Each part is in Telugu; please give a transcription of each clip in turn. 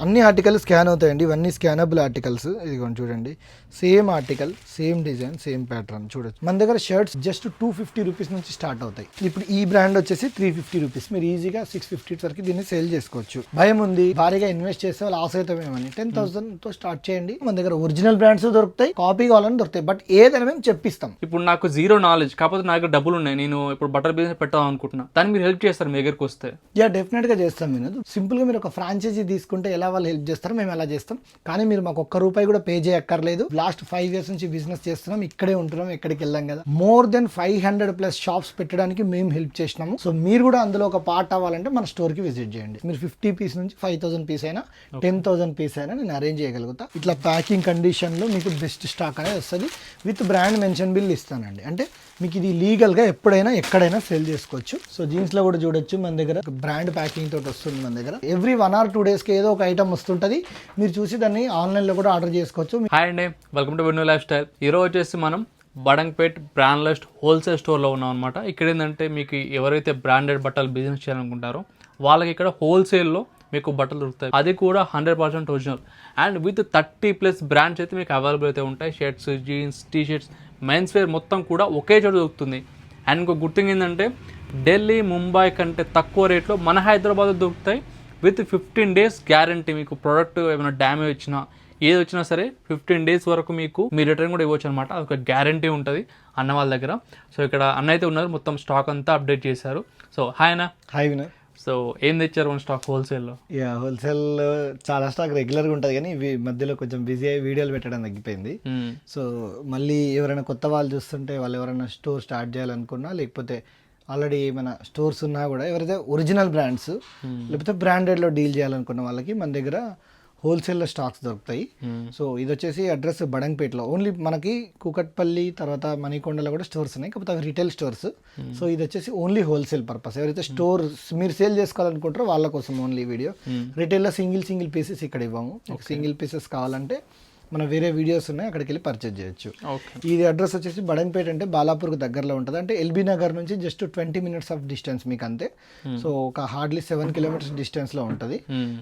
అన్ని ఆర్టికల్ స్కాన్ అవుతాయండి, ఇవన్నీ స్కానబుల్ ఆర్టికల్స్. ఇదిగోండి చూడండి, same article, same design, same pattern. చూడొచ్చు మన దగ్గర షర్ట్స్ జస్ట్ 250 రూపీస్ నుంచి స్టార్ట్ అవుతాయి. ఇప్పుడు ఈ బ్రాండ్ వచ్చేసి 350 రూపీస్. మీరు ఈజీగా 650 వరకు దీన్ని సేల్ చేసుకోవచ్చు. భయం ఉంది, భారీగా ఇన్వెస్ట్ చేస్తే లాస్ అవుతామేమని 10,000 తో స్టార్ట్ చేయండి. మన దగ్గర ఒరిజినల్ బ్రాండ్స్ దొరుకుతాయి, కాపీ కావాలని దొరుకుతాయి, బట్ ఏదైనా మేము చెప్పిస్తాం. ఇప్పుడు నాకు జీరో నాలెడ్జ్, కాకపోతే నా దగ్గర డబ్బులు ఉన్నాయి, నేను ఇప్పుడు బటర్ బిజినెస్ పెట్టాలి అనుకుంటున్నా, దానికి మీరు హెల్ప్ చేస్తారు మీ దగ్గరికి వస్తే? యా, డెఫినెట్ గా చేస్తాం. వినోద్, సింపుల్ గా మీరు ఒక ఫ్రాంచైజీ తీసుకుంటే ఎలా వాళ్ళు హెల్ప్ చేస్తారో మేము ఎలా చేస్తాం. కానీ మీరు మాకు ఒక్క రూపాయి కూడా పే చేయక్కర్లేదు. లాస్ట్ 5 years నుంచి బిజినెస్ చేస్తున్నాం, ఇక్కడే ఉంటున్నాం, ఎక్కడికి వెళ్ళాం కదా. మోర్ దెన్ 500+ షాప్స్ పెట్టడానికి మేము హెల్ప్ చేసినాము. సో మీరు కూడా అందులో ఒక పార్ట్ అవ్వాలంటే మన స్టోర్ కి విజిట్ చేయండి. మీరు 50 పీస్ నుంచి 5,000 పీస్ అయినా 10,000 పీస్ అయినా నేను అరేంజ్ చేయగలుగుతా. ఇట్లా ప్యాకింగ్ కండిషన్ లో మీకు బెస్ట్ స్టాక్ అనేది వస్తుంది. విత్ బ్రాండ్ మెన్షన్ బిల్ ఇస్తానండి. అంటే మీకు ఇది లీగల్ గా ఎప్పుడైనా ఎక్కడైనా సేల్ చేసుకోవచ్చు. సో జీన్స్ లో కూడా చూడొచ్చు, మన దగ్గర బ్రాండ్ ప్యాకింగ్ తోటి వస్తుంది. మన దగ్గర ఎవ్రీ 1 or 2 days కి ఏదో ఒక ఐటమ్ వస్తుంటది. మీరు చూసి దాన్ని ఆన్లైన్ లో కూడా ఆర్డర్ చేసుకోవచ్చు. హాయ్ అండి, welcome to venue life style. ఈరోజు వచ్చేసి మనం బడంగ్పేట్ బ్రాండ్ లిస్ట్ హోల్సేల్ స్టోర్లో ఉన్నాం అనమాట. ఇక్కడ ఏంటంటే మీకు ఎవరైతే బ్రాండెడ్ బట్టలు బిజినెస్ చేయాలనుకుంటారో వాళ్ళకి ఇక్కడ హోల్సేల్లో మీకు బట్టలు దొరుకుతాయి, అది కూడా 100% ఒరిజినల్ అండ్ విత్ 30+ బ్రాండ్స్ అయితే మీకు అవైలబుల్ అయితే ఉంటాయి. Shirts, jeans, T-shirts, men's wear మొత్తం కూడా ఒకే చోట దొరుకుతుంది. అండ్ ఇంకో గుడ్ థింగ్ ఏంటంటే ఢిల్లీ, ముంబై కంటే తక్కువ రేట్లో మన హైదరాబాద్లో దొరుకుతాయి. With 15 days guarantee. మీకు ప్రోడక్ట్ ఏమైనా డ్యామేజ్ వచ్చినా ఏది వచ్చినా సరే 15 days వరకు మీకు మీ రిటర్న్ కూడా ఇవ్వచ్చు అనమాట. అదొక గ్యారంటీ ఉంటుంది అన్న వాళ్ళ దగ్గర. సో ఇక్కడ అన్న అయితే ఉన్నారు, మొత్తం స్టాక్ అంతా అప్డేట్ చేశారు. సో హాయ్ అన్న. హాయ్ వినోద్. సో ఏం తెచ్చారు మన స్టాక్ హోల్సేల్లో? యా, హోల్సేల్ చాలా స్టాక్ రెగ్యులర్గా ఉంటుంది, కానీ ఇవి మధ్యలో కొంచెం బిజీ అయ్యి వీడియోలు పెట్టడం తగ్గిపోయింది. సో మళ్ళీ ఎవరైనా కొత్త వాళ్ళు చూస్తుంటే, వాళ్ళు ఎవరైనా స్టోర్ స్టార్ట్ చేయాలనుకున్నా, లేకపోతే ఆల్రెడీ ఏమైనా స్టోర్స్ ఉన్నా కూడా, ఎవరైతే ఒరిజినల్ బ్రాండ్స్ లేకపోతే బ్రాండెడ్లో డీల్ చేయాలనుకున్న వాళ్ళకి మన దగ్గర హోల్సేల్లో స్టాక్స్ దొరుకుతాయి. సో ఇది వచ్చేసి అడ్రస్ బడంగ్పేట్లో. ఓన్లీ మనకి కూకట్పల్లి తర్వాత మణికొండలో కూడా స్టోర్స్ ఉన్నాయి, కాకపోతే అవి రిటైల్ స్టోర్స్. సో ఇది వచ్చేసి ఓన్లీ హోల్సేల్ పర్పస్. ఎవరైతే స్టోర్ మీరు సేల్ చేసుకోవాలనుకుంటారో వాళ్ళ కోసం ఓన్లీ వీడియో. రిటైల్లో సింగిల్ పీసెస్ ఇక్కడ ఇవ్వము. సింగిల్ పీసెస్ కావాలంటే మన వేరే వీడియోస్ ఉన్నాయి, అక్కడికి వెళ్ళి పర్చేజ్ చేయొచ్చు. ఇది అడ్రస్ వచ్చేసి బడంగ్పేట్, అంటే బాలాపూర్కి దగ్గరలో ఉంటుంది. అంటే ఎల్బీ నగర్ నుంచి జస్ట్ 20 minutes ఆఫ్ డిస్టెన్స్ మీకు అంతే. సో ఒక హార్డ్లీ 7 kilometers డిస్టెన్స్లో ఉంటుంది.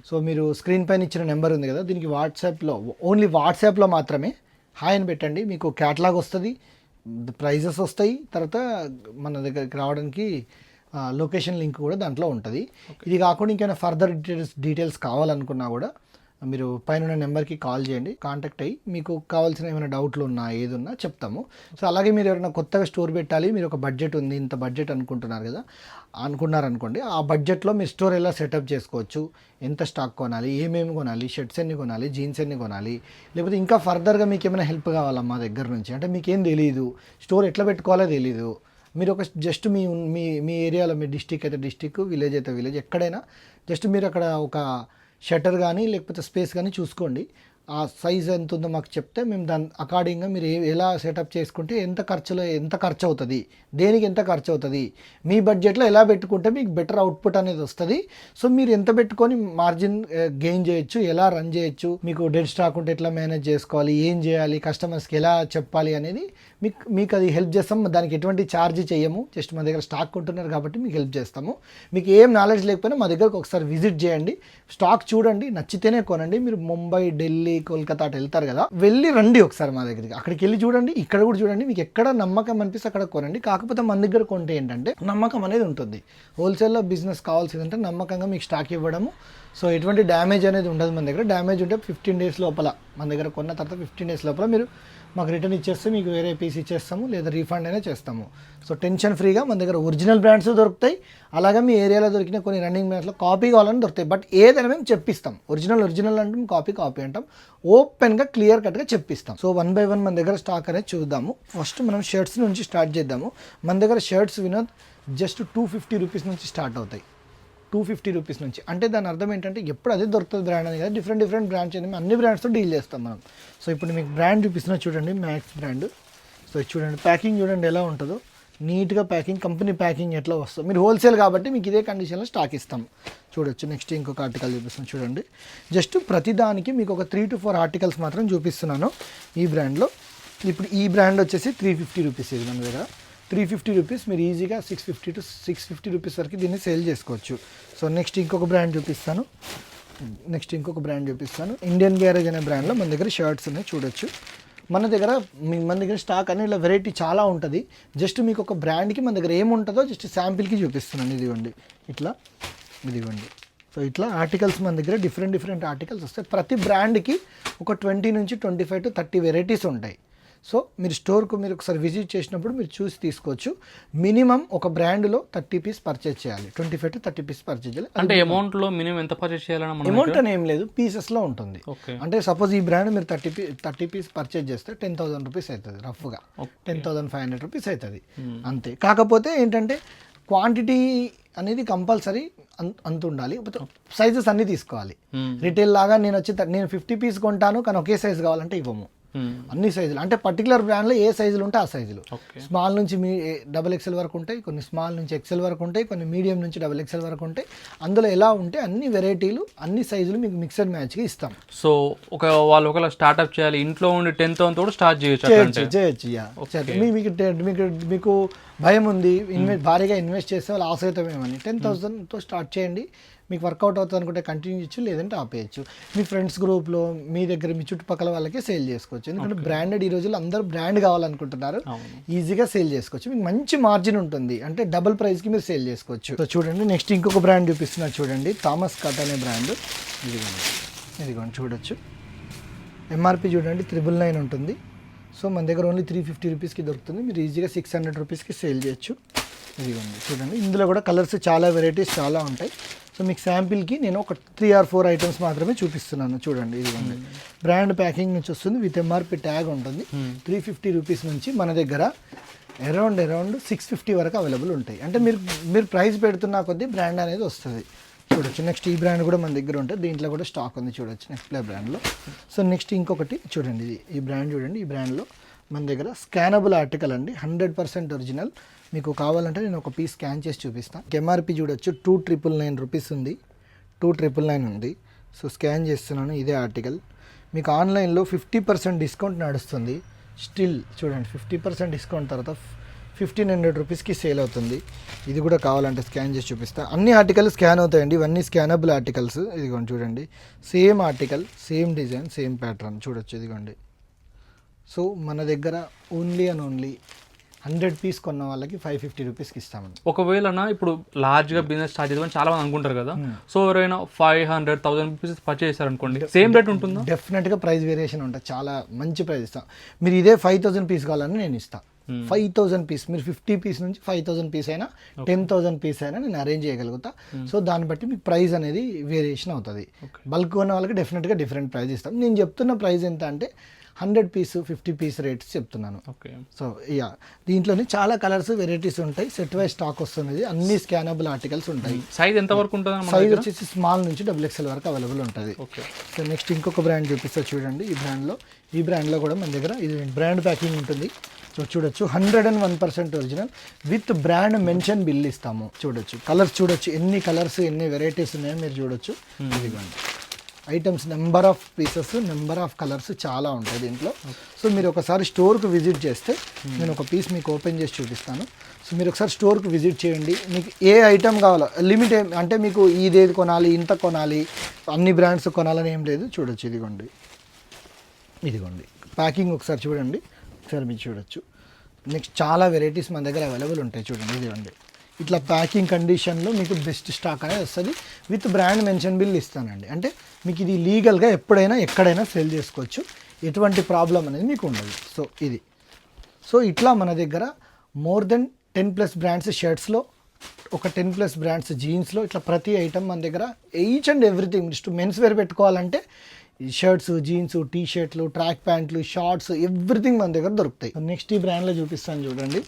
సో మీరు స్క్రీన్ పైన ఇచ్చిన నెంబర్ ఉంది కదా, దీనికి వాట్సాప్లో, ఓన్లీ వాట్సాప్లో మాత్రమే హాయ్ అని పెట్టండి. మీకు క్యాటలాగ్ వస్తుంది, ప్రైజెస్ వస్తాయి, తర్వాత మన దగ్గరికి రావడానికి లొకేషన్ లింక్ కూడా దాంట్లో ఉంటుంది. ఇది కాకుండా ఇంకేమైనా ఫర్దర్ డీటెయిల్స్ కావాలనుకున్నా కూడా మీరు పైన నెంబర్కి కాల్ చేయండి, కాంటాక్ట్ అయ్యి మీకు కావాల్సిన ఏమైనా డౌట్లు ఉన్నా ఏది ఉన్నా చెప్తాము. సో అలాగే మీరు ఎవరైనా కొత్తగా స్టోర్ పెట్టాలి, మీరు ఒక బడ్జెట్ ఉంది, ఇంత బడ్జెట్ అనుకున్నారనుకోండి, ఆ బడ్జెట్లో మీరు స్టోర్ ఎలా సెటప్ చేసుకోవచ్చు, ఎంత స్టాక్ కొనాలి, ఏమేమి కొనాలి, షర్ట్స్ ఎన్ని కొనాలి, జీన్స్ ఎన్ని కొనాలి, లేకపోతే ఇంకా ఫర్దర్గా మీకు ఏమైనా హెల్ప్ కావాలా మా దగ్గర నుంచి, అంటే మీకేం తెలియదు, స్టోర్ ఎట్లా పెట్టుకోవాలో తెలీదు, మీరు ఒక జస్ట్ మీ మీ మీ ఏరియాలో, మీ డిస్టిక్ అయితే డిస్టిక్, విలేజ్ అయితే విలేజ్, ఎక్కడైనా జస్ట్ మీరు అక్కడ ఒక షట్టర్ కానీ లేకపోతే స్పేస్ కానీ చూసుకోండి. ఆ సైజ్ ఎంత ఉందో మాకు చెప్తే మేము దాని అకార్డింగ్గా మీరు ఎలా సెటప్ చేసుకుంటే ఎంత ఖర్చు అవుతుంది, దేనికి ఎంత ఖర్చు అవుతుంది, మీ బడ్జెట్లో ఎలా పెట్టుకుంటే మీకు బెటర్ అవుట్పుట్ అనేది వస్తుంది. సో మీరు ఎంత పెట్టుకొని మార్జిన్ గెయిన్ చేయొచ్చు, ఎలా రన్ చేయొచ్చు, మీకు డెడ్ స్టాక్ ఉంటే ఎట్లా మేనేజ్ చేసుకోవాలి, ఏం చేయాలి, కస్టమర్స్కి ఎలా చెప్పాలి అనేది మీకు అది హెల్ప్ చేస్తాం. దానికి ఎటువంటి ఛార్జ్ చేయము, జస్ట్ మా దగ్గర స్టాక్ కొంటున్నారు కాబట్టి మీకు హెల్ప్ చేస్తాము. మీకు ఏం నాలెడ్జ్ లేకపోయినా మా దగ్గరకు ఒకసారి విజిట్ చేయండి, స్టాక్ చూడండి, నచ్చితేనే కొనండి. మీరు ముంబై, ఢిల్లీ, కోల్కతా అటు వెళ్తారు కదా, వెళ్ళి రండి ఒకసారి మా దగ్గరికి, అక్కడికి వెళ్ళి చూడండి, ఇక్కడ కూడా చూడండి, మీకు ఎక్కడ నమ్మకం అనిపిస్తే అక్కడ కొనండి. కాకపోతే మన దగ్గర కొంటే ఏంటంటే నమ్మకం అనేది ఉంటుంది. హోల్సేల్లో బిజినెస్ కావాల్సిందంటే నమ్మకంగా మీకు స్టాక్ ఇవ్వడము. సో ఎటువంటి డ్యామేజ్ అనేది ఉండదు మన దగ్గర. డ్యామేజ్ ఉంటే 15 days లోపల, మన దగ్గర కొన్న తర్వాత 15 days లోపల మీరు మాకు రిటర్న్ ఇచ్చేస్తే మీకు వేరే పీస్ ఇచ్చేస్తాము, లేదా రీఫండ్ అయినా చేస్తాము. సో టెన్షన్ ఫ్రీగా మన దగ్గర ఒరిజినల్ బ్రాండ్స్ దొరుకుతాయి. అలాగే మీ ఏరియాలో దొరికిన కొన్ని రన్నింగ్ బ్రాండ్స్లో కాపీ కావాలని దొరుకుతాయి, బట్ ఏదైనా మేము చెప్పిస్తాం. ఒరిజినల్ అంటాం, కాపీ అంటాం, ఓపెన్గా క్లియర్ కట్గా చెప్పిస్తాం. సో 1 by 1 మన దగ్గర స్టాక్ అనేది చూద్దాము. ఫస్ట్ మనం షర్ట్స్ నుంచి స్టార్ట్ చేద్దాము. మన దగ్గర షర్ట్స్ వినోద్ జస్ట్ 250 రూపీస్ నుంచి స్టార్ట్ అవుతాయి. 250 రూపీస్ నుంచి, అంటే దాని అర్థం ఏంటంటే ఎప్పుడు అదే దొరుకుతుంది బ్రాండ్ అని కదా, డిఫరెంట్ బ్రాండ్స్ అనేది అన్ని బ్రాండ్స్తో డీల్ చేస్తాం మనం. సో ఇప్పుడు మీకు బ్రాండ్ చూపిస్తున్నా చూడండి, మ్యాక్స్ బ్రాండ్. సో చూడండి ప్యాకింగ్ చూడండి ఎలా ఉంటుందో, నీట్గా ప్యాకింగ్, కంపెనీ ప్యాకింగ్ ఎట్లా వస్తుంది. మీరు హోల్సేల్ కాబట్టి మీకు ఇదే కండిషన్లో స్టాక్ ఇస్తాం. చూడొచ్చు. నెక్స్ట్ ఇంకొక ఆర్టికల్ చూపిస్తున్నాను చూడండి. జస్ట్ ప్రతిదానికి మీకు ఒక 3 to 4 ఆర్టికల్స్ మాత్రం చూపిస్తున్నాను ఈ బ్రాండ్లో. ఇప్పుడు ఈ బ్రాండ్ వచ్చేసి 350 రూపీస్. ఇది మన దగ్గర 350 రూపీస్. మీరు ఈజీగా 650 to 650 రూపీస్ వరకు దీన్ని సేల్ చేసుకోవచ్చు. సో నెక్స్ట్ ఇంకొక బ్రాండ్ చూపిస్తాను. నెక్స్ట్ ఇంకొక బ్రాండ్ చూపిస్తాను. ఇండియన్ గ్యారేజ్ అనే బ్రాండ్లో మన దగ్గర షర్ట్స్ ఉన్నాయి చూడొచ్చు. మన దగ్గర స్టాక్ అనేది ఇలా వెరైటీ చాలా ఉంటుంది. జస్ట్ మీకు ఒక బ్రాండ్కి మన దగ్గర ఏముంటుందో జస్ట్ శాంపిల్కి చూపిస్తున్నాను. ఇదిగోండి ఇట్లా, ఇదిగోండి. సో ఇట్లా ఆర్టికల్స్ మన దగ్గర డిఫరెంట్ ఆర్టికల్స్ వస్తాయి. ప్రతి బ్రాండ్కి ఒక 20 నుంచి 25 to 30 వెరైటీస్ ఉంటాయి. సో మీరు స్టోర్కు మీరు ఒకసారి విజిట్ చేసినప్పుడు మీరు చూసి తీసుకోవచ్చు. మినిమం ఒక బ్రాండ్లో 30 పీస్ పర్చేజ్ చేయాలి, 25 to 30 పీస్ పర్చేజ్ చేయాలి. అంటే అమౌంట్లో మినిమం ఎంత పర్చేజ్ చేయాలని అమౌంట్ అని ఏం లేదు, పీసెస్లో ఉంటుంది. ఓకే. అంటే సపోజ్ ఈ బ్రాండ్ మీరు 30 పీస్ పర్చేజ్ చేస్తే 10,000 రూపీస్ అవుతుంది, రఫ్గా 10,500 రూపీస్ అవుతుంది అంతే. కాకపోతే ఏంటంటే క్వాంటిటీ అనేది కంపల్సరీ అంత ఉండాలి. సైజెస్ అన్నీ తీసుకోవాలి. రిటైల్ లాగా నేను 50 పీస్ కొంటాను కానీ ఒకే సైజు కావాలంటే ఇవ్వము. అన్ని సైజులు అంటే పర్టికులర్ బ్రాండ్లో ఏ సైజులు ఉంటే ఆ సైజులు. స్మాల్ నుంచి XXL వరకు ఉంటాయి, కొన్ని స్మాల్ నుంచి XL వరకు ఉంటాయి, కొన్ని మీడియం నుంచి XXL వరకు ఉంటాయి. అందులో ఎలా ఉంటే అన్ని వెరైటీలు అన్ని సైజులు మీకు మిక్సర్ మ్యాచ్గా ఇస్తాం. సో వాళ్ళు ఒకవేళ స్టార్ట్అప్ చేయాలి ఇంట్లో ఉండి 10,000 తోడు స్టార్ట్ చేయొచ్చు. మీకు భయం ఉంది భారీగా ఇన్వెస్ట్ చేస్తే వాళ్ళు ఆశ్రయితమేమని 10,000తో స్టార్ట్ చేయండి. మీకు వర్కౌట్ అవుతుంది అనుకుంటే కంటిన్యూ చేయొచ్చు, లేదంటే ఆపేయచ్చు. మీ ఫ్రెండ్స్ గ్రూప్లో మీ దగ్గర మీ చుట్టుపక్కల వాళ్ళకే సేల్ చేసుకోవచ్చు. ఎందుకంటే బ్రాండెడ్ ఈ రోజుల్లో అందరూ బ్రాండ్ కావాలనుకుంటున్నారు, ఈజీగా సేల్ చేసుకోవచ్చు. మీకు మంచి మార్జిన్ ఉంటుంది, అంటే డబుల్ ప్రైస్కి మీరు సేల్ చేసుకోవచ్చు. సో చూడండి నెక్స్ట్ ఇంకొక బ్రాండ్ చూపిస్తున్నారు చూడండి, థామస్ కట్ అనే బ్రాండ్. ఇదిగోండి చూడొచ్చు. ఎంఆర్పి చూడండి 999 ఉంటుంది. సో మన దగ్గర ఓన్లీ 350 రూపీస్కి దొరుకుతుంది. మీరు ఈజీగా 600 రూపీస్కి సేల్ చేయొచ్చు. ఇదిగోండి చూడండి, ఇందులో కూడా కలర్స్ చాలా వెరైటీస్ చాలా ఉంటాయి. సో మీకు శాంపిల్కి నేను ఒక 3 or 4 ఐటమ్స్ మాత్రమే చూపిస్తున్నాను చూడండి. ఇదిగోండి బ్రాండ్ ప్యాకింగ్ నుంచి వస్తుంది, విత్ ఎంఆర్పి ట్యాగ్ ఉంటుంది. 350 రూపీస్ నుంచి మన దగ్గర అరౌండ్ 650 వరకు అవైలబుల్ ఉంటాయి. అంటే మీరు ప్రైస్ పెడుతున్న కొద్దీ బ్రాండ్ అనేది వస్తుంది చూడొచ్చు. నెక్స్ట్ ఈ బ్రాండ్ కూడా మన దగ్గర ఉంటుంది, దీంట్లో కూడా స్టాక్ ఉంది చూడొచ్చు నెక్స్ట్ ప్లే బ్రాండ్లో. సో నెక్స్ట్ ఇంకొకటి చూడండి, ఈ బ్రాండ్ చూడండి. ఈ బ్రాండ్లో మన దగ్గర స్కానబుల్ ఆర్టికల్ అండి, 100% ఒరిజినల్. మీకు కావాలంటే నేను ఒక పీస్ స్కాన్ చేసి చూపిస్తాను. ఎంఆర్పి చూడొచ్చు 299 రూపీస్ ఉంది, 299 ఉంది. సో స్కాన్ చేస్తున్నాను, ఇదే ఆర్టికల్. మీకు ఆన్లైన్లో 50% డిస్కౌంట్ నడుస్తుంది. స్టిల్ చూడండి 50% డిస్కౌంట్ తర్వాత 1,500 రూపీస్కి సేల్ అవుతుంది. ఇది కూడా కావాలంటే స్కాన్ చేసి చూపిస్తా. అన్ని ఆర్టికల్ స్కాన్ అవుతాయండి, ఇవన్నీ స్కానబుల్ ఆర్టికల్స్. ఇదిగోండి చూడండి, same article, same design, same pattern చూడొచ్చు. ఇదిగోండి. సో మన దగ్గర ఓన్లీ 100 పీస్ కొన్న వాళ్ళకి 550 రూపీస్కి ఇస్తామండి. ఒకవేళ ఇప్పుడు లార్జ్గా బిజినెస్ స్టార్ట్ చేద్దామని చాలా మంది అనుకుంటారు కదా. సో ఎవరైనా 500,000 రూపీస్ పర్చేస్ చేశారనుకోండి, సేమ్ రేట్ ఉంటుందా? డెఫినెట్గా ప్రైస్ వేరియేషన్ ఉంటుంది, చాలా మంచి ప్రైస్ ఇస్తాం. మీరు ఇదే 5,000 పీస్ కావాలని నేను ఇస్తాను. 5,000 పీస్, మీరు 50 పీస్ నుంచి 5,000 పీస్ అయినా 10,000 పీస్ అయినా నేను అరేంజ్ చేయగలుగుతా. సో దాన్ని బట్టి మీకు ప్రైస్ అనేది వేరియేషన్ అవుతుంది. బల్క్ కొన్న వాళ్ళకి డెఫినెట్గా డిఫరెంట్ ప్రైస్ ఇస్తాం. నేను చెప్తున్న ప్రైస్ ఎంత అంటే 100 పీస్ 50 పీస్ రేట్స్ చెప్తున్నాను. ఓకే. సో దీంట్లోనే చాలా కలర్స్ వెరైటీస్ ఉంటాయి, సెట్ వైజ్ స్టాక్ వస్తుంది, అన్ని స్కానబుల్ ఆర్టికల్స్ ఉంటాయి. సైజ్ ఎంత వరకు ఉంటుంది? సైజ్ వచ్చేసి స్మాల్ నుంచి XXL వరకు అవైలబుల్ ఉంటుంది. సో నెక్స్ట్ ఇంకొక బ్రాండ్ చూపిస్తా చూడండి. ఈ బ్రాండ్లో కూడా మన దగ్గర ఇది బ్రాండ్ ప్యాకింగ్ ఉంటుంది. సో చూడొచ్చు 101% original with brand mention bill ఇస్తాము. చూడొచ్చు కలర్స్, చూడొచ్చు ఎన్ని కలర్స్ ఎన్ని వెరైటీస్ ఉన్నాయో మీరు చూడొచ్చు. ఇదిగోండి items, number of pieces, number of colours చాలా ఉంటాయి దీంట్లో. సో మీరు ఒకసారి స్టోర్కి విజిట్ చేస్తే నేను ఒక పీస్ మీకు ఓపెన్ చేసి చూపిస్తాను. సో మీరు ఒకసారి స్టోర్కి విజిట్ చేయండి, మీకు ఏ ఐటమ్ కావాలో లిమిట్ అంటే మీకు ఇదేది కొనాలి ఇంత కొనాలి అన్ని బ్రాండ్స్ కొనాలని ఏం లేదు. చూడొచ్చు ఇదిగోండి ప్యాకింగ్ ఒకసారి చూడండి, ఒకసారి మీరు చూడొచ్చు. నెక్స్ట్ చాలా వెరైటీస్ మన దగ్గర అవైలబుల్ ఉంటాయి చూడండి. ఇదిగోండి ఇట్లా ప్యాకింగ్ కండిషన్లో మీకు బెస్ట్ స్టాక్ అనేది వస్తుంది, విత్ బ్రాండ్ మెన్షన్ బిల్ ఇస్తానండి. అంటే మీకు ఇది లీగల్గా ఎప్పుడైనా ఎక్కడైనా సేల్ చేసుకోవచ్చు, ఎటువంటి ప్రాబ్లం అనేది మీకు ఉండదు. సో ఇట్లా మన దగ్గర మోర్ దెన్ 10+ బ్రాండ్స్ షర్ట్స్లో, ఒక 10+ బ్రాండ్స్ జీన్స్లో, ఇట్లా ప్రతి ఐటమ్ మన దగ్గర each and everything. Just men's wear పెట్టుకోవాలంటే షర్ట్స్, జీన్స్, టీ షర్ట్లు, ట్రాక్ ప్యాంట్లు, షార్ట్స్, ఎవ్రీథింగ్ మన దగ్గర దొరుకుతాయి. నెక్స్ట్ ఈ బ్రాండ్లో చూపిస్తాను చూడండి.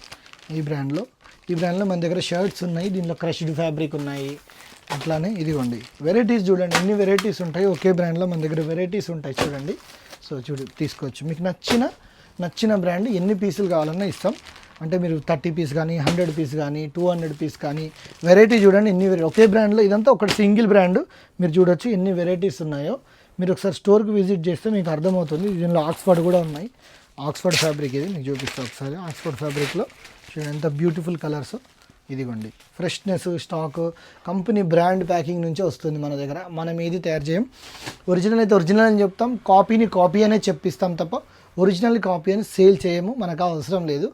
ఈ బ్రాండ్లో మన దగ్గర షర్ట్స్ ఉన్నాయి, దీనిలో క్రష్డ్ ఫ్యాబ్రిక్ ఉన్నాయి. అట్లానే ఇదిగోండి వెరైటీస్ చూడండి, ఎన్ని వెరైటీస్ ఉంటాయి ఒకే బ్రాండ్లో మన దగ్గర వెరైటీస్ ఉంటాయి చూడండి. సో తీసుకోవచ్చు, మీకు నచ్చిన బ్రాండ్ ఎన్ని పీసులు కావాలన్నా ఇస్తాం. అంటే మీరు 30 పీస్ కానీ 100 పీస్ కానీ 200 పీస్ కానీ వెరైటీ చూడండి ఎన్ని ఒకే బ్రాండ్లో. ఇదంతా ఒకటి సింగిల్ బ్రాండ్, మీరు చూడొచ్చు ఎన్ని వెరైటీస్ ఉన్నాయో. మీరు ఒకసారి స్టోర్కి విజిట్ చేస్తే మీకు అర్థమవుతుంది. దీనిలో ఆక్స్ఫర్డ్ కూడా ఉన్నాయి, ఆక్స్ఫర్డ్ ఫ్యాబ్రిక్ ఇది మీకు చూపిస్తాను ఒకసారి. ఆక్స్ఫర్డ్ ఫ్యాబ్రిక్లో చూడండి ఎంత బ్యూటిఫుల్ కలర్స్. ఇదిగోండి freshness stock company brand packing నుంచే వస్తుంది మన దగ్గర. మనం ఏది తయారు చేయం. ఒరిజినల్ అయితే ఒరిజినల్ అని చెప్తాం, కాపీని కాపీ అనే చెప్పిస్తాం తప్ప ఒరిజినల్ కాపీ అని సేల్ చేయము, మనకు అవసరం లేదు.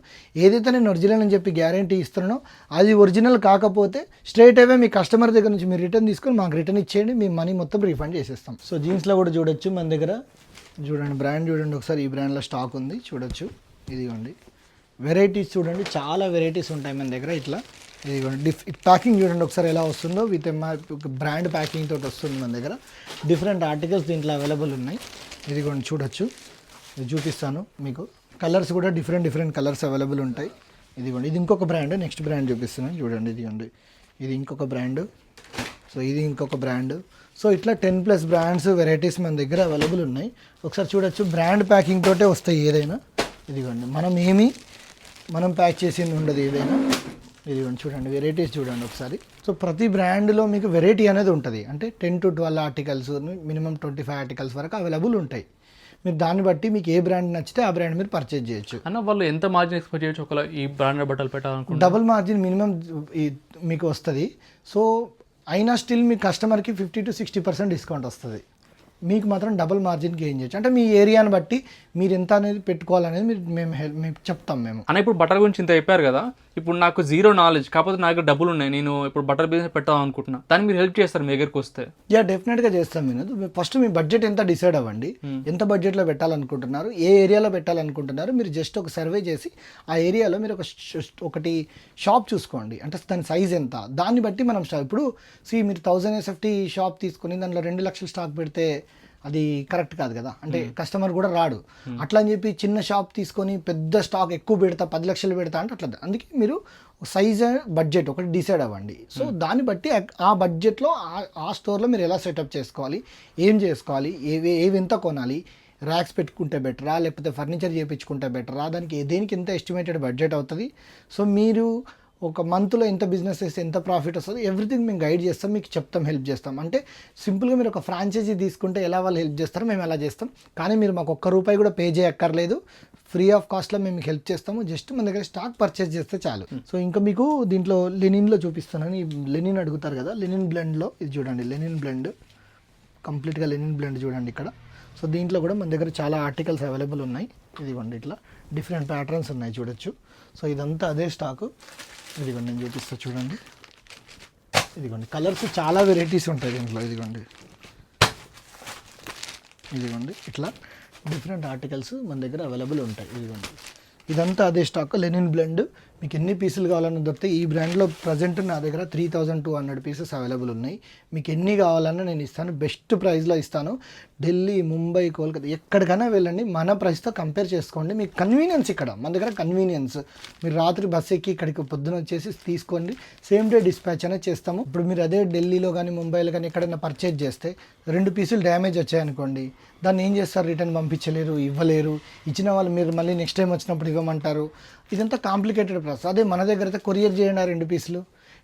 ఏదైతే నేను ఒరిజినల్ అని చెప్పి గ్యారంటీ ఇస్తున్నానో అది ఒరిజినల్ కాకపోతే స్ట్రైట్ అవే మీ కస్టమర్ దగ్గర నుంచి మీరు రిటర్న్ తీసుకొని మాకు రిటర్న్ ఇచ్చేయండి, మీ మనీ మొత్తం రీఫండ్ చేసేస్తాం. సో జీన్స్లో కూడా చూడొచ్చు మన దగ్గర, చూడండి బ్రాండ్ చూడండి ఒకసారి, ఈ బ్రాండ్లో స్టాక్ ఉంది చూడొచ్చు. ఇదిగోండి వెరైటీస్ చూడండి, చాలా వెరైటీస్ ఉంటాయి మన దగ్గర. ఇట్లా ఇదిగోండి ప్యాకింగ్ చూడండి ఒకసారి ఎలా వస్తుందో, విత్ బ్రాండ్ ప్యాకింగ్ తోటి వస్తుంది మన దగ్గర. డిఫరెంట్ ఆర్టికల్స్ దీంట్లో అవైలబుల్ ఉన్నాయి. ఇదిగోండి చూడొచ్చు, ఇది చూపిస్తాను మీకు. కలర్స్ కూడా డిఫరెంట్ కలర్స్ అవైలబుల్ ఉంటాయి. ఇదిగోండి ఇది ఇంకొక బ్రాండ్, నెక్స్ట్ బ్రాండ్ చూపిస్తున్నాను చూడండి. ఇదిగోండి ఇది ఇంకొక బ్రాండ్, సో ఇది ఇంకొక బ్రాండ్. సో ఇట్లా 10+ బ్రాండ్స్ వెరైటీస్ మన దగ్గర అవైలబుల్ ఉన్నాయి. ఒకసారి చూడొచ్చు, బ్రాండ్ ప్యాకింగ్ తోటే వస్తాయి ఏదైనా. ఇదిగోండి మనం ప్యాక్ చేసింది ఉండదు ఏదైనా. ఇదిగోండి చూడండి వెరైటీస్ చూడండి ఒకసారి. సో ప్రతి బ్రాండ్లో మీకు వెరైటీ అనేది ఉంటుంది. అంటే 10 to 12 ఆర్టికల్స్, మినిమం 25 ఆర్టికల్స్ వరకు అవైలబుల్ ఉంటాయి. మీరు దాన్ని బట్టి మీకు ఏ బ్రాండ్ నచ్చితే ఆ బ్రాండ్ మీరు పర్చేజ్ చేయొచ్చు. అన్న వాళ్ళు ఎంత మార్జిన్ ఎక్స్పెక్ట్ చేయొచ్చు ఒకవేళ ఈ బ్రాండెడ్ బట్టలు పెట్టాలనుకుంటే? డబుల్ మార్జిన్ మినిమం మీకు వస్తుంది. సో అయినా స్టిల్ మీ కస్టమర్కి 50 to 60% డిస్కౌంట్ వస్తుంది. మీకు మాత్రం డబుల్ మార్జిన్ గెయిన్ చేయొచ్చు. అంటే మీ ఏరియాని బట్టి మీరు ఎంత అనేది పెట్టుకోవాలనేది మేము చెప్తాం మేము. అన్న ఇప్పుడు బట్టల గురించి ఇంత చెప్పారు కదా, ఇప్పుడు నాకు జీరో నాలెడ్జ్, కాకపోతే నా దగ్గర డబ్బులు ఉన్నాయి, నేను ఇప్పుడు బట్టల బిజినెస్ పెట్టాలి అనుకుంటున్నా, దాన్ని మీరు హెల్ప్ చేస్తారు మీ దగ్గరికి వస్తే? డెఫినెట్గా చేస్తాం. మీరు ఫస్ట్ మీ బడ్జెట్ ఎంత డిసైడ్ అవ్వండి, ఎంత బడ్జెట్లో పెట్టాలనుకుంటున్నారు, ఏ ఏరియాలో పెట్టాలనుకుంటున్నారు. మీరు జస్ట్ ఒక సర్వే చేసి ఆ ఏరియాలో మీరు ఒకటి షాప్ చూసుకోండి, అంటే దాని సైజ్ ఎంత, దాన్ని బట్టి మనం ఇప్పుడు మీరు 1000 SFT షాప్ తీసుకొని దాంట్లో 2 లక్షల స్టాక్ పెడితే అది కరెక్ట్ కాదు కదా. అంటే కస్టమర్ కూడా రాడు. అట్లా అని చెప్పి చిన్న షాప్ తీసుకొని పెద్ద స్టాక్ ఎక్కువ పెడతా 10 లక్షలు పెడతా అంటే అట్లా. అందుకే మీరు సైజ్ బడ్జెట్ ఒకటి డిసైడ్ అవ్వండి. సో దాన్ని బట్టి ఆ బడ్జెట్లో ఆ స్టోర్లో మీరు ఎలా సెటప్ చేసుకోవాలి, ఏం చేసుకోవాలి, ఏవి ఎంత కొనాలి, ర్యాక్స్ పెట్టుకుంటే బెటరా లేకపోతే ఫర్నిచర్ చేయించుకుంటే బెటరా, దానికి దేనికి ఎంత ఎస్టిమేటెడ్ బడ్జెట్ అవుతుంది. సో మీరు ఒక మంత్లో ఎంత బిజినెస్ చేస్తే ఎంత ప్రాఫిట్ వస్తుంది, ఎవ్రీథింగ్ మేము గైడ్ చేస్తాం, మీకు చెప్తాం, హెల్ప్ చేస్తాం. అంటే సింపుల్గా మీరు ఒక ఫ్రాంచైజీ తీసుకుంటే ఎలా వాళ్ళు హెల్ప్ చేస్తారో మేము ఎలా చేస్తాం. కానీ మీరు మాకు ₹1 కూడా పే చేయక్కర్లేదు, ఫ్రీ ఆఫ్ కాస్ట్లో మేము మీకు హెల్ప్ చేస్తాము. జస్ట్ మన దగ్గర స్టాక్ పర్చేస్ చేస్తే చాలు. సో ఇంకా మీకు దీంట్లో లెనిన్లో చూపిస్తానని, లెనిన్ అడుగుతారు కదా, లెనిన్ బ్లెండ్లో ఇది చూడండి, లెనిన్ బ్లెండ్ కంప్లీట్గా లెనిన్ బ్లెండ్ చూడండి ఇక్కడ. సో దీంట్లో కూడా మన దగ్గర చాలా ఆర్టికల్స్ అవైలబుల్ ఉన్నాయి. ఇదిగోండి ఇట్లా డిఫరెంట్ ప్యాటర్న్స్ ఉన్నాయి చూడొచ్చు. సో ఇదంతా అదే స్టాకు. ఇదిగోండి నేను చూపిస్తా చూడండి. ఇదిగోండి కలర్స్ చాలా వెరైటీస్ ఉంటాయి దీంట్లో. ఇదిగోండి ఇట్లా డిఫరెంట్ ఆర్టికల్స్ మన దగ్గర అవైలబుల్ ఉంటాయి. ఇదిగోండి ఇదంతా అదే స్టాక్ లెనిన్ బ్లెండ్. మీకు ఎన్ని పీసులు కావాలన్నా దొరుకుతాయి. ఈ బ్రాండ్లో ప్రజెంట్ నా దగ్గర 3200 పీసెస్ అవైలబుల్ ఉన్నాయి. మీకు ఎన్ని కావాలన్నా నేను ఇస్తాను, బెస్ట్ ప్రైస్లో ఇస్తాను. ఢిల్లీ, ముంబై, కోల్కతా ఎక్కడికైనా వెళ్ళండి, మన ప్రైస్తో కంపేర్ చేసుకోండి. మీకు కన్వీనియన్స్ ఇక్కడ మన దగ్గర కన్వీనియన్స్. మీరు రాత్రి బస్ ఎక్కి ఇక్కడికి పొద్దున వచ్చేసి తీసుకోండి, సేమ్ డే డిస్పాచ్ అనేది చేస్తాము. ఇప్పుడు మీరు అదే ఢిల్లీలో కానీ ముంబైలో కానీ ఎక్కడైనా పర్చేజ్ చేస్తే 2 పీసులు డ్యామేజ్ వచ్చాయనుకోండి, దాన్ని ఏం చేస్తారు, రిటర్న్ పంపించలేరు, ఇవ్వలేరు. ఇచ్చిన వాళ్ళు మీరు మళ్ళీ నెక్స్ట్ టైం వచ్చినప్పుడు ఇవ్వమంటారు. ఇదంతా కాంప్లికేటెడ్ ప్రాసెస్. అదే మన దగ్గర అయితే కొరియర్ చేయండి 2 పీసులు,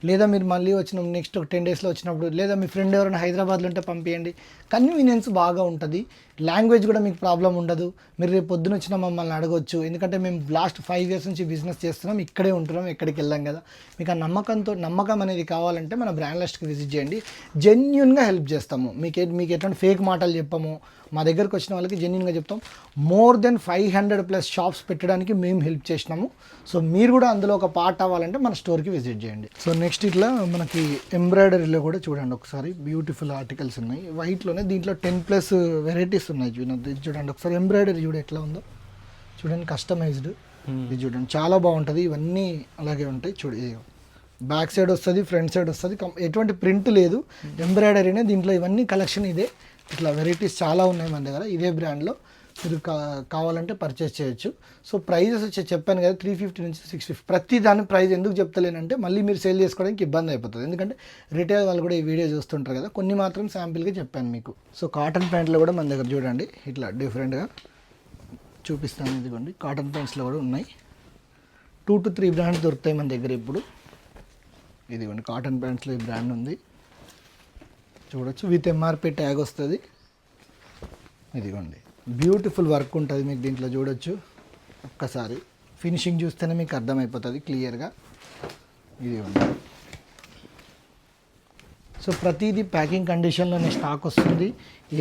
లేదా మీరు మళ్ళీ వచ్చిన నెక్స్ట్ 10 డేస్లో వచ్చినప్పుడు, లేదా మీ ఫ్రెండ్ ఎవరైనా హైదరాబాద్లో ఉంటే పంపించండి. కన్వీనియన్స్ బాగా ఉంటుంది. లాంగ్వేజ్ కూడా మీకు ప్రాబ్లం ఉండదు. మీరు రేపు పొద్దున వచ్చినా మమ్మల్ని అడగొచ్చు, ఎందుకంటే మేము లాస్ట్ 5 years నుంచి బిజినెస్ చేస్తున్నాం, ఇక్కడే ఉంటున్నాం, ఎక్కడికి వెళ్ళాం కదా. మీకు ఆ నమ్మకం అనేది కావాలంటే మన బ్రాండ్లెస్ట్కి విజిట్ చేయండి. జెన్యున్గా హెల్ప్ చేస్తాము. మీకు ఎట్లాంటి ఫేక్ మాటలు చెప్పము. మా దగ్గరకు వచ్చిన వాళ్ళకి జెన్యున్గా చెప్తాం. మోర్ దెన్ 500+ షాప్స్ పెట్టడానికి మేము హెల్ప్ చేసినాము. సో మీరు కూడా అందులో ఒక పార్ట్ అవ్వాలంటే మన స్టోర్కి విజిట్ చేయండి. సో నెక్స్ట్ ఇట్లా మనకి ఎంబ్రాయిడరీలో కూడా చూడండి ఒకసారి, బ్యూటిఫుల్ ఆర్టికల్స్ ఉన్నాయి వైట్లోనే. దీంట్లో 10+ వెరైటీస్ ఉన్నాయి చూడండి ఒకసారి. ఎంబ్రాయిడరీ చూడ ఎట్లా ఉందో చూడండి, కస్టమైజ్డ్. ఇది చూడండి చాలా బాగుంటుంది. ఇవన్నీ అలాగే ఉంటాయి చూడండి. బ్యాక్ సైడ్ వస్తుంది, ఫ్రంట్ సైడ్ వస్తుంది, ఎటువంటి ప్రింట్ లేదు, ఎంబ్రాయిడరీనే. దీంట్లో ఇవన్నీ కలెక్షన్ ఇదే. ఇట్లా వెరైటీస్ చాలా ఉన్నాయి మన దగ్గర. ఇదే బ్రాండ్లో మీరు కావాలంటే పర్చేస్ చేయొచ్చు. సో ప్రైజెస్ వచ్చి చెప్పాను కదా, 350 నుంచి 650. ప్రతి దాని ప్రైస్ ఎందుకు చెప్తలేనంటే మళ్ళీ మీరు సేల్ చేసుకోవడానికి ఇబ్బంది అయిపోతుంది. ఎందుకంటే రిటైల్ వాళ్ళు కూడా ఈ వీడియో చూస్తుంటారు కదా, కొన్ని మాత్రం శాంపిల్గా చెప్పాను మీకు. సో కాటన్ ప్యాంట్లో కూడా మన దగ్గర చూడండి ఇట్లా డిఫరెంట్గా చూపిస్తాను. ఇదిగోండి కాటన్ ప్యాంట్స్లో కూడా ఉన్నాయి. 2 to 3 బ్రాండ్స్ దొరుకుతాయి మన దగ్గర ఇప్పుడు. ఇదిగోండి కాటన్ ప్యాంట్స్లో ఈ బ్రాండ్ ఉంది చూడొచ్చు, విత్ MRP ట్యాగ్ వస్తుంది. ఇదిగోండి బ్యూటిఫుల్ వర్క్ ఉంటుంది మీకు దీంట్లో చూడొచ్చు. ఒక్కసారి ఫినిషింగ్ చూస్తేనే మీకు అర్థమైపోతుంది క్లియర్గా. ఇది ఉంది. సో ప్రతిదీ ప్యాకింగ్ కండిషన్లోనే స్టాక్ వస్తుంది.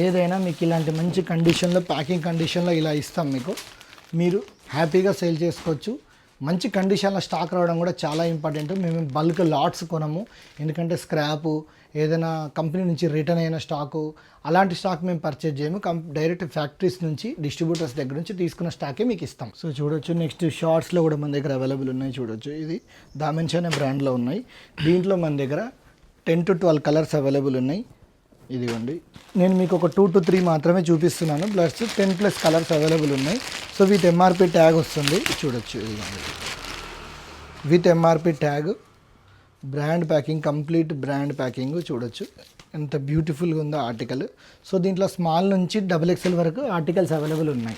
ఏదైనా మీకు ఇలాంటి మంచి కండిషన్లో ప్యాకింగ్ కండిషన్లో ఇలా ఇస్తాం మీకు. మీరు హ్యాపీగా సేల్ చేసుకోవచ్చు. మంచి కండిషన్లో స్టాక్ రావడం కూడా చాలా ఇంపార్టెంట్. మేము బల్క్ లాట్స్ కొనము, ఎందుకంటే స్క్రాపు ఏదైనా కంపెనీ నుంచి రిటర్న్ అయిన స్టాకు అలాంటి స్టాక్ మేము పర్చేజ్ చేయము. డైరెక్ట్ ఫ్యాక్టరీస్ నుంచి డిస్ట్రిబ్యూటర్స్ దగ్గర నుంచి తీసుకున్న స్టాకే మీకు ఇస్తాం. సో చూడొచ్చు. నెక్స్ట్ షార్ట్స్లో కూడా మన దగ్గర అవైలబుల్ ఉన్నాయి. చూడొచ్చు, ఇది దామెన్స్ అనే బ్రాండ్లో ఉన్నాయి. దీంట్లో మన దగ్గర 10 to 12 కలర్స్ అవైలబుల్ ఉన్నాయి. ఇదిగోండి, నేను మీకు ఒక 2 to 3 మాత్రమే చూపిస్తున్నాను. ప్లస్ 10+ కలర్స్ అవైలబుల్ ఉన్నాయి. సో విత్ ఎంఆర్పి ట్యాగ్ వస్తుంది. చూడొచ్చు, ఇదిగోండి, with MRP tag, brand packing, complete brand packing. చూడొచ్చు ఎంత బ్యూటిఫుల్గా ఉందో ఆర్టికల్. సో దీంట్లో స్మాల్ నుంచి XXL వరకు ఆర్టికల్స్ అవైలబుల్ ఉన్నాయి.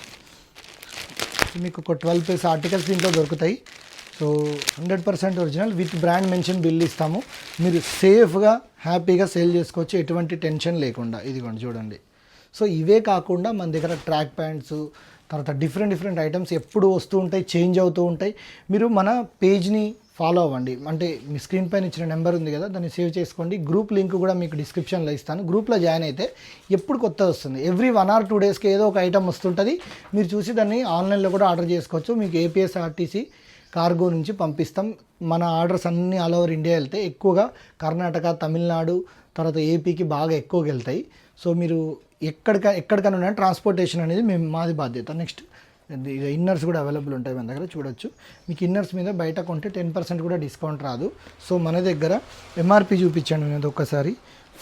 మీకు ఒక 12 పీస్ ఆర్టికల్స్ దీంట్లో దొరుకుతాయి. So 100% original with brand mention bill ఇస్తాము. మీరు సేఫ్గా హ్యాపీగా సేల్ చేసుకోవచ్చు, ఎటువంటి టెన్షన్ లేకుండా. ఇదిగోండి చూడండి. సో ఇవే కాకుండా మన దగ్గర ట్రాక్ ప్యాంట్స్, తర్వాత డిఫరెంట్ ఐటమ్స్ ఎప్పుడు వస్తూ ఉంటాయి, చేంజ్ అవుతూ ఉంటాయి. మీరు మన పేజ్ని ఫాలో అవ్వండి. అంటే మీ స్క్రీన్ పైన ఇచ్చిన నెంబర్ ఉంది కదా, దాన్ని సేవ్ చేసుకోండి. గ్రూప్ లింక్ కూడా మీకు డిస్క్రిప్షన్లో ఇస్తాను. గ్రూప్లో జాయిన్ అయితే ఎప్పుడు కొత్త వస్తుంది, ఎవ్రీ 1 or 2 డేస్కి ఏదో ఒక ఐటమ్ వస్తుంటుంది. మీరు చూసి దాన్ని ఆన్లైన్లో కూడా ఆర్డర్ చేసుకోవచ్చు. మీకు APSRTC కార్గో నుంచి పంపిస్తాం. మన ఆర్డర్స్ అన్నీ ఆల్ ఓవర్ ఇండియా వెళ్తాయి. ఎక్కువగా కర్ణాటక, తమిళనాడు, తర్వాత ఏపీకి బాగా ఎక్కువగా వెళ్తాయి. సో మీరు ఎక్కడికైనా ట్రాన్స్పోర్టేషన్ అనేది మాది బాధ్యత. నెక్స్ట్ ఇన్నర్స్ కూడా అవైలబుల్ ఉంటాయి మన దగ్గర. చూడొచ్చు, మీకు ఇన్నర్స్ మీద బయట కొంటే 10% కూడా డిస్కౌంట్ రాదు. సో మన దగ్గర ఎంఆర్పి చూపించాను నేను ఒక్కసారి.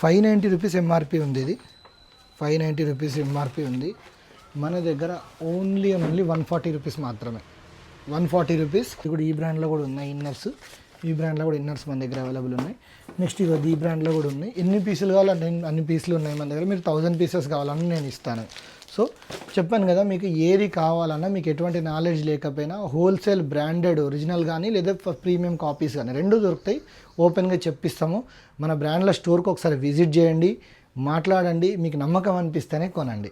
590 రూపీస్ ఎంఆర్పి ఉంది. ఇది 590 రూపీస్ ఎంఆర్పి ఉంది. మన దగ్గర ఓన్లీ 140 రూపీస్ మాత్రమే. 140 రూపీస్. ఇప్పుడు ఈ బ్రాండ్లో కూడా ఉన్నాయి ఇన్నర్స్. ఈ బ్రాండ్లో కూడా ఇన్నర్స్ మన దగ్గర అవైలబుల్ ఉన్నాయి. నెక్స్ట్ ఇవ్వదు, ఈ బ్రాండ్లో కూడా ఉన్నాయి. ఎన్ని పీసులు కావాలంటే అన్ని పీసులు ఉన్నాయి మన దగ్గర. మీరు 1000 పీసెస్ కావాలన్నా నేను ఇస్తాను. సో చెప్పాను కదా, మీకు ఏది కావాలన్నా, మీకు ఎటువంటి నాలెడ్జ్ లేకపోయినా హోల్సేల్ బ్రాండెడ్ ఒరిజినల్ కానీ లేదా ప్రీమియం కాపీస్ కానీ 2 దొరుకుతాయి. ఓపెన్గా చెప్పిస్తాము. మన బ్రాండ్ల స్టోర్కి ఒకసారి విజిట్ చేయండి, మాట్లాడండి. మీకు నమ్మకం అనిపిస్తేనే కొనండి.